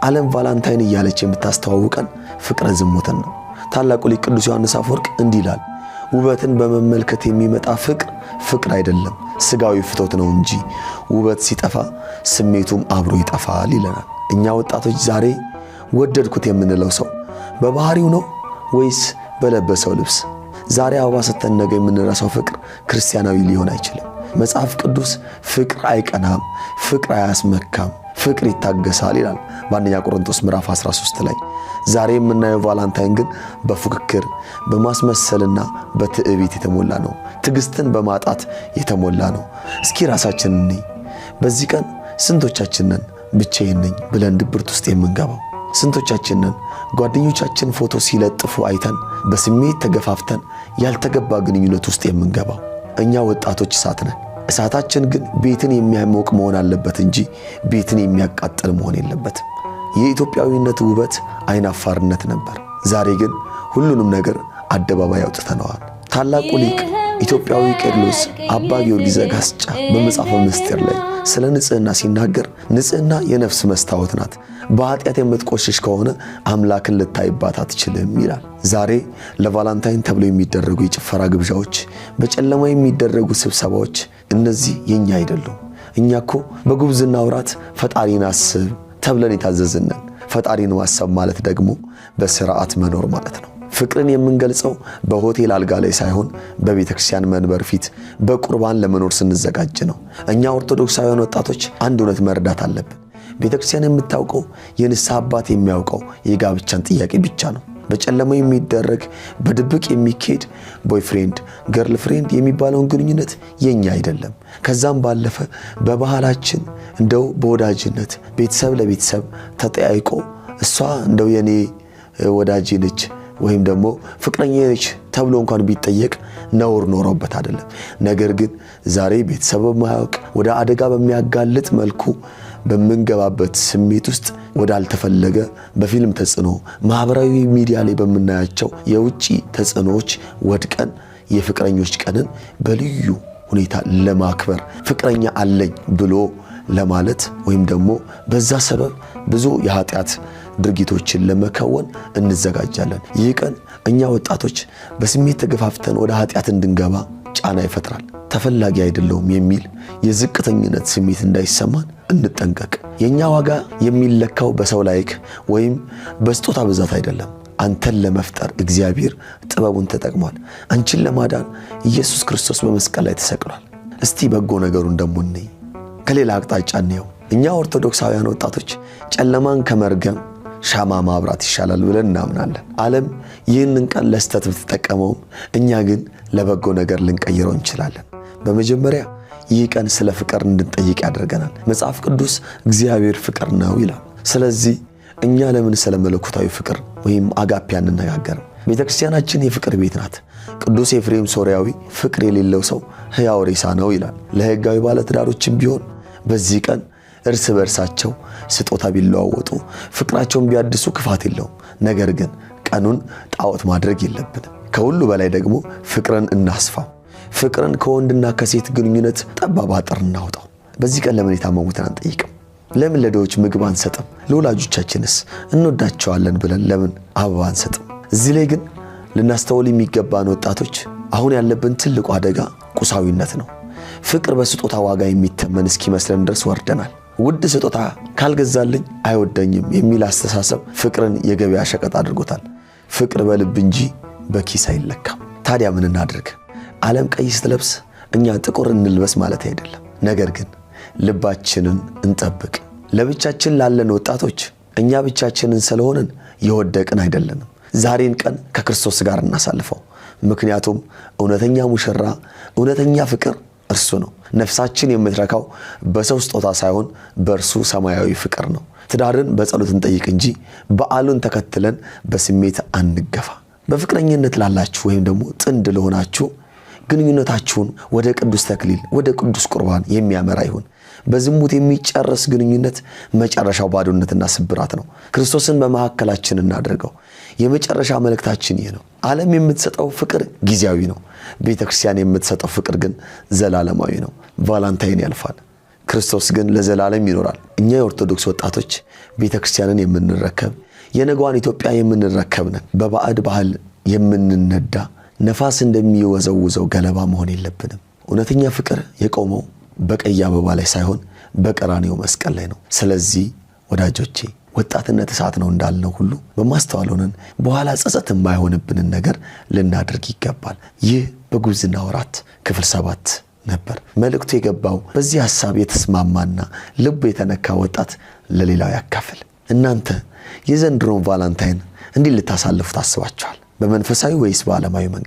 ዓለም ቫላንታይን እያለች የምታስተዋውቀን ፍቅረ ዝሙትን ነው። ታላቁ ሊቅ ቅዱስ ዮሐንስ አፈወርቅ እንዲህ ይላል፣ ውበትን በመመልከት የሚመጣ ፍቅር አይደለም ስጋዊ ፍቶት ነው እንጂ ውበት ሲጠፋ ስሜቱም አብሮ ይጠፋል ይለናል። እኛ ወጣቶች ዛሬ ወደድኩት የምንለው ሰው በባህሪው ነው ወይስ በለበሰው ልብስ? ዛሬ አበባ ሰጥተን ነገ የምንረሳው ፍቅር ክርስቲያናዊ ሊሆን አይችልም። መጽሐፍ ቅዱስ ፍቅር አይቀናም፣ ፍቅር አያስመካም፣ ፍቅር ይታገሳል ይላል በአንደኛ ቆሮንቶስ ምዕራፍ 13 ላይ። ዛሬ የምናየው ቫላንታይን ግን በፉክክር በማስመሰልና በትዕቢት የተሞላ ነው። ትዕግስትን በማጣት የተሞላ ነው። እስኪ ራሳችንን እንይ። በዚህ ቀን ስንቶቻችንን ብቻዬን ነኝ ብለን ድብርት ውስጥ የምንገባው? ስንቶቻችንን ጓደኞቻችን ፎቶ ሲለጥፉ አይተን በስሜት ተገፋፍተን ያልተገባ ግንኙነት ውስጥ የምንገባው? እኛ ወጣቶች እሳት ነን። እሳታችን ግን ቤትን የሚያሞቅ መሆን አለበት እንጂ ቤትን የሚያቃጥል መሆን የለበትም። የኢትዮጵያዊነት ውበት አይናፋርነት ነበር። ዛሬ ግን ሁሉንም ነገር አደባባይ አውጥተነዋል። ታላቁ ሊቅ ኢትዮጵያዊ ቄርሎስ አባ ጊዮርጊስ ዘጋስጫ በመጽሐፈ ምስጢር ላይ ስለ ንጽህና ሲናገር ንጽህና የነፍስ መስታወት ናት፣ በኃጢአት የምትቆሽሽ ከሆነ አምላክን ልታይባት አትችልም ይላል። ዛሬ ለቫላንታይን ተብሎ የሚደረጉ የጭፈራ ግብዣዎች፣ በጨለማ የሚደረጉ ስብሰባዎች እነዚህ የኛ አይደሉም። እኛ እኮ በጉብዝና ወራት ፈጣሪን አስብ ተብለን የታዘዝነን። ፈጣሪን ማሰብ ማለት ደግሞ በስርዓት መኖር ማለት ነው። ፍቅርን የምንገልጸው በሆቴል አልጋ ላይ ሳይሆን በቤተክርስቲያን መንበር ፊት በቁርባን ለመኖር ስንዘጋጅ ነው። እኛ ኦርቶዶክሳውያን ወጣቶች አንድ እውነት መረዳት አለብን። ቤተክርስቲያን የምታውቀው የንስሐ አባት የሚያውቀው የጋብቻን ጥያቄ ብቻ ነው። በጨለማ የሚደረግ በድብቅ የሚካሄድ ቦይፍሬንድ ገርልፍሬንድ የሚባለውን ግንኙነት የኛ አይደለም። ከዛም ባለፈ በባህላችን እንደው በወዳጅነት ቤተሰብ ለቤተሰብ ተጠያይቆ እሷ እንደው የኔ ወዳጅ ነች ወይም ደግሞ ፍቅረኛ ነች ተብሎ እንኳን ቢጠየቅ ነውር ኖሮበት አይደለም። ነገር ግን ዛሬ ቤተሰብ በማያውቅ ወደ አደጋ በሚያጋልጥ መልኩ በምንገባበት ስሜት ውስጥ ወዳልተፈለገ በፊልም ተጽዕኖ ማህበራዊ ሚዲያ ላይ በምናያቸው የውጪ ተጽዕኖዎች ወድቀን የፍቅረኞች ቀንን በልዩ ሁኔታ ለማክበር ፍቅረኛ አለኝ ብሎ ለማለት ወይም ደግሞ በዛ ሰበብ ብዙ የኃጢአት ድርጊቶችን ለመከወን እንዘጋጃለን። ይህ ቀን እኛ ወጣቶች በስሜት ተገፋፍተን ወደ ኃጢአት እንድንገባ ጫና ይፈጥራል። ተፈላጊ አይደለሁም የሚል የዝቅተኝነት ስሜት እንዳይሰማን እንጠንቀቅ። የኛ ዋጋ የሚለካው በሰው ላይክ ወይም በስጦታ ብዛት አይደለም። አንተን ለመፍጠር እግዚአብሔር ጥበቡን ተጠቅሟል። አንቺን ለማዳን ኢየሱስ ክርስቶስ በመስቀል ላይ ተሰቅሏል። እስቲ በጎ ነገሩን ደግሞ እንይ፣ ከሌላ አቅጣጫ እንየው። እኛ ኦርቶዶክሳውያን ወጣቶች ጨለማን ከመርገም ሻማ ማብራት ይሻላል ብለን እናምናለን። ዓለም ይህንን ቀን ለስተት ብትጠቀመውም እኛ ግን ለበጎ ነገር ልንቀይረው እንችላለን። በመጀመሪያ ይህ ቀን ስለ ፍቅር እንድንጠይቅ ያደርገናል። መጽሐፍ ቅዱስ እግዚአብሔር ፍቅር ነው ይላል። ስለዚህ እኛ ለምን ስለ መለኮታዊ ፍቅር ወይም አጋፔ አንነጋገርም? ቤተክርስቲያናችን የፍቅር ቤት ናት። ቅዱስ ኤፍሬም ሶርያዊ ፍቅር የሌለው ሰው ሕያው ሬሳ ነው ይላል። ለሕጋዊ ባለትዳሮችም ቢሆን በዚህ ቀን እርስ በርሳቸው ስጦታ ቢለዋወጡ ፍቅራቸውን ቢያድሱ ክፋት የለውም። ነገር ግን ቀኑን ጣዖት ማድረግ የለብንም። ከሁሉ በላይ ደግሞ ፍቅርን እናስፋው። ፍቅርን ከወንድና ከሴት ግንኙነት ጠባብ አጥር እናውጣው። በዚህ ቀን ለምን የታመሙትን አንጠይቅም? ለምን ለድሆች ምግብ አንሰጥም? ለወላጆቻችንስ እንወዳቸዋለን ብለን ለምን አበባ አንሰጥም? እዚህ ላይ ግን ልናስተውል የሚገባን ወጣቶች አሁን ያለብን ትልቁ አደጋ ቁሳዊነት ነው። ፍቅር በስጦታ ዋጋ የሚተመን እስኪመስለን ድረስ ወርደናል። ውድ ስጦታ ካልገዛልኝ አይወደኝም የሚል አስተሳሰብ ፍቅርን የገበያ ሸቀጥ አድርጎታል። ፍቅር በልብ እንጂ በኪስ አይለካም። ታዲያ ምን እናድርግ? ዓለም ቀይ ስትለብስ እኛ ጥቁር እንልበስ ማለት አይደለም። ነገር ግን ልባችንን እንጠብቅ። ለብቻችን ላለን ወጣቶች እኛ ብቻችንን ስለሆንን የወደቅን አይደለንም። ዛሬን ቀን ከክርስቶስ ጋር እናሳልፈው። ምክንያቱም እውነተኛ ሙሽራ፣ እውነተኛ ፍቅር እርሱ ነው። ነፍሳችን የምትረካው በሰው ስጦታ ሳይሆን በእርሱ ሰማያዊ ፍቅር ነው። ትዳርን በጸሎት እንጠይቅ እንጂ በዓሉን ተከትለን በስሜት አንገፋ። በፍቅረኝነት ላላችሁ ወይም ደግሞ ጥንድ ለሆናችሁ ግንኙነታችሁን ወደ ቅዱስ ተክሊል ወደ ቅዱስ ቁርባን የሚያመራ ይሁን። በዝሙት የሚጨርስ ግንኙነት መጨረሻው ባዶነትና ስብራት ነው። ክርስቶስን በመካከላችን እናድርገው። የመጨረሻ መልእክታችን ይህ ነው። ዓለም የምትሰጠው ፍቅር ጊዜያዊ ነው። ቤተክርስቲያን የምትሰጠው ፍቅር ግን ዘላለማዊ ነው። ቫላንታይን ያልፋል። ክርስቶስ ግን ለዘላለም ይኖራል። እኛ የኦርቶዶክስ ወጣቶች ቤተክርስቲያንን የምንረከብ የነገዋን ኢትዮጵያ የምንረከብ ነን። በባዕድ ባህል የምንነዳ ነፋስ እንደሚወዘውዘው ገለባ መሆን የለብንም። እውነተኛ ፍቅር የቆመው በቀይ አበባ ላይ ሳይሆን በቀራንዮ መስቀል ላይ ነው። ስለዚህ ወዳጆቼ ወጣትነት እሳት ነው እንዳልነው ሁሉ በማስተዋል ሆነን በኋላ ጸጸት የማይሆንብንን ነገር ልናደርግ ይገባል። ይህ በጉብዝና ወራት ክፍል 7 ነበር። መልእክቱ የገባው በዚህ ሐሳብ የተስማማና ልብ የተነካ ወጣት ለሌላው ያካፍል። እናንተ የዘንድሮን ቫላንታይን እንዲህ ልታሳልፉ ታስባችኋል? በመንፈሳዊ ወይስ በዓለማዊ መንገድ?